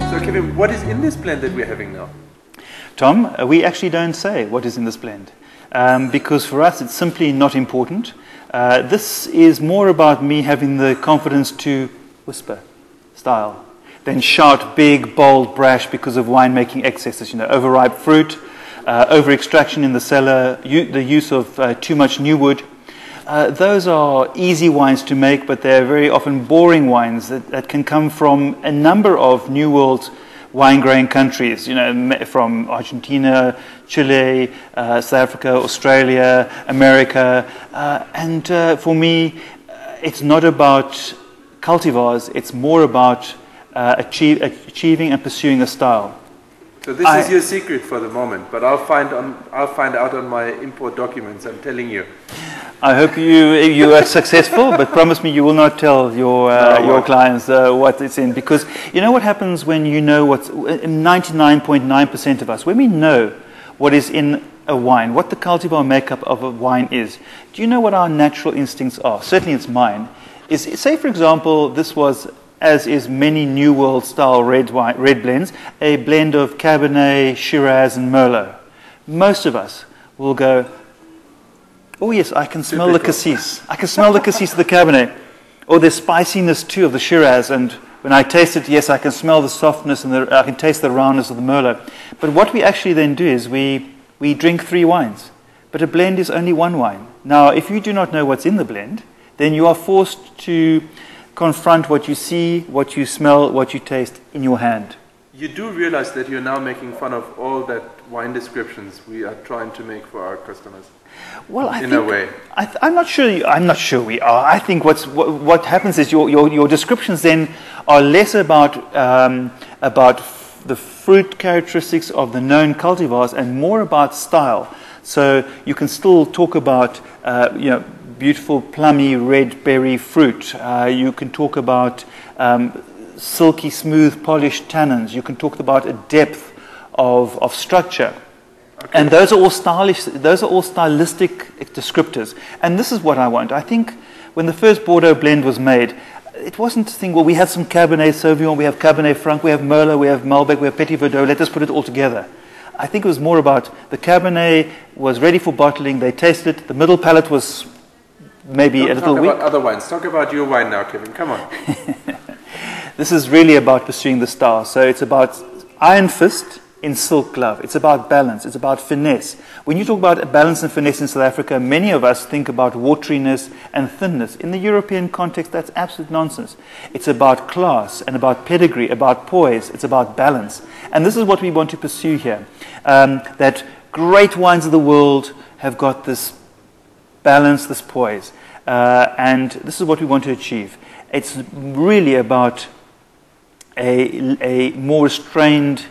So Kevin, what is in this blend that we're having now? Tom, we actually don't say what is in this blend because for us it's simply not important. This is more about me having the confidence to whisper style than shout big, bold, brash because of winemaking excesses. You know, overripe fruit, over-extraction in the cellar, the use of too much new wood. Those are easy wines to make, but they're very often boring wines that can come from a number of New World wine-growing countries, you know, from Argentina, Chile, South Africa, Australia, America. And for me, it's not about cultivars, it's more about achieving and pursuing a style. So this is your secret for the moment, but I'll find out on my import documents, I'm telling you. I hope you are successful, but promise me you will not tell your clients what it's in, because you know what happens when you know what's 99.9% of us, when we know what is in a wine, what the cultivar makeup of a wine is. Do you know what our natural instincts are? Certainly it's mine. Say for example, this was, as is many New World style red blends, a blend of Cabernet, Shiraz and Merlot. Most of us will go, oh yes, I can smell the cassis. I can smell the cassis of the Cabernet. Or the spiciness too of the Shiraz, and when I taste it, yes, I can smell the softness and I can taste the roundness of the Merlot. But what we actually then do is we drink 3 wines, but a blend is only 1 wine. Now, if you do not know what's in the blend, then you are forced to confront what you see, what you smell, what you taste in your hand. You do realize that you're now making fun of all that wine descriptions we are trying to make for our customers. Well, in a way, I'm not sure we are. I think what happens is your descriptions then are less about the fruit characteristics of the known cultivars and more about style. So you can still talk about beautiful plummy red berry fruit. You can talk about silky smooth polished tannins. You can talk about a depth of structure. Okay. And those are all stylistic descriptors. And this is what I want. I think when the first Bordeaux blend was made, it wasn't to think, well, we have some Cabernet Sauvignon, we have Cabernet Franc, we have Merlot, we have Malbec, we have Petit Verdot, let us put it all together. I think it was more about the Cabernet was ready for bottling, they tasted it, the middle palate was maybe a little weak. Talk about other wines. Talk about your wine now, Kevin. Come on. This is really about pursuing the style. So it's about iron fist in silk glove. It's about balance. It's about finesse. When you talk about balance and finesse in South Africa, many of us think about wateriness and thinness. In the European context, that's absolute nonsense. It's about class and about pedigree, about poise. It's about balance. And this is what we want to pursue here. That great wines of the world have got this balance, this poise. And this is what we want to achieve. It's really about a more restrained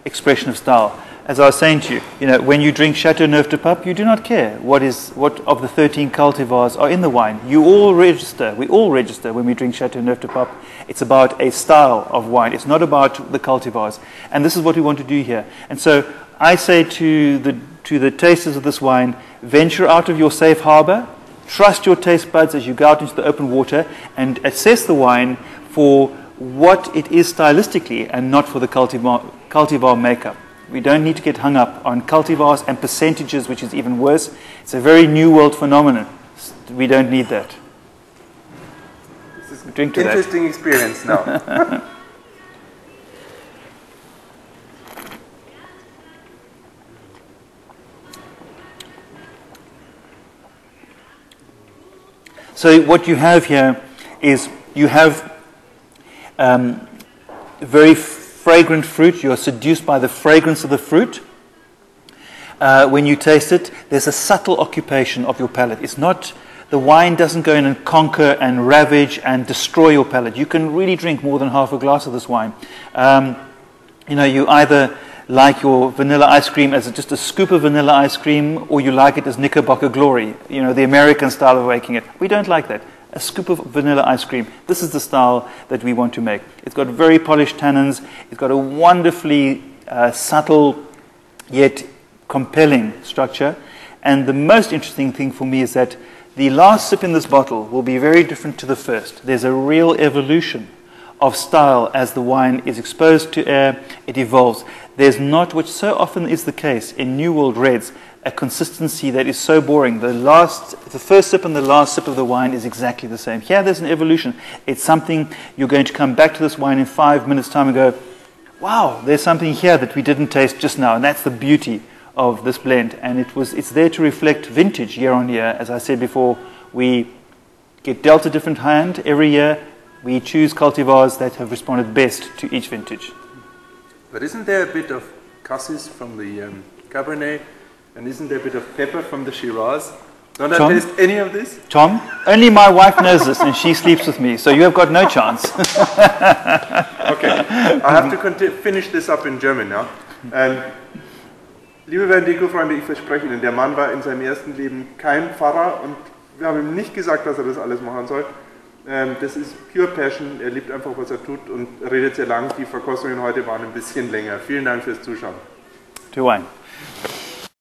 expression of style. As I was saying to you, when you drink Chateauneuf du Pape, you do not care what of the 13 cultivars are in the wine. You all register. We all register when we drink Chateauneuf du Pape. It's about a style of wine. It's not about the cultivars. And this is what we want to do here. And so I say to the tasters of this wine, venture out of your safe harbor, trust your taste buds as you go out into the open water, and assess the wine for what it is stylistically and not for the cultivar makeup. We don't need to get hung up on cultivars and percentages, which is even worse. It's a very New World phenomenon. We don't need that. This is an interesting experience now. So what you have here is you have very fragrant fruit. You're seduced by the fragrance of the fruit. When you taste it, there's a subtle occupation of your palate. It's not, the wine doesn't go in and conquer and ravage and destroy your palate. You can really drink more than half a glass of this wine. You either like your vanilla ice cream as just a scoop of vanilla ice cream, or you like it as Knickerbocker Glory, the American style of making it. We don't like that. A scoop of vanilla ice cream. This is the style that we want to make. It's got very polished tannins. It's got a wonderfully subtle yet compelling structure. And the most interesting thing for me is that the last sip in this bottle will be very different to the first. There's a real evolution of style as the wine is exposed to air, it evolves. There's not, which so often is the case in New World Reds, a consistency that is so boring. The first sip and the last sip of the wine is exactly the same. Here there's an evolution. It's something you're going to come back to this wine in 5 minutes' time and go, wow, there's something here that we didn't taste just now. And that's the beauty of this blend. And it's there to reflect vintage year on year. As I said before, we get dealt a different hand every year. We choose cultivars that have responded best to each vintage. But isn't there a bit of cassis from the Cabernet? And isn't there a bit of pepper from the Shiraz? Don't I taste any of this? Tom, only my wife knows this and she sleeps with me, so you have got no chance. Okay, I have to finish this up in German now. Liebe Weindeco-Freunde, ich verspreche Ihnen, der Mann war in seinem ersten Leben kein Pfarrer und wir haben ihm nicht gesagt, dass er das alles machen soll. Das ist pure Passion, er liebt einfach, was er tut und redet sehr lang. Die Verkostungen heute waren ein bisschen länger. Vielen Dank fürs Zuschauen. To wine.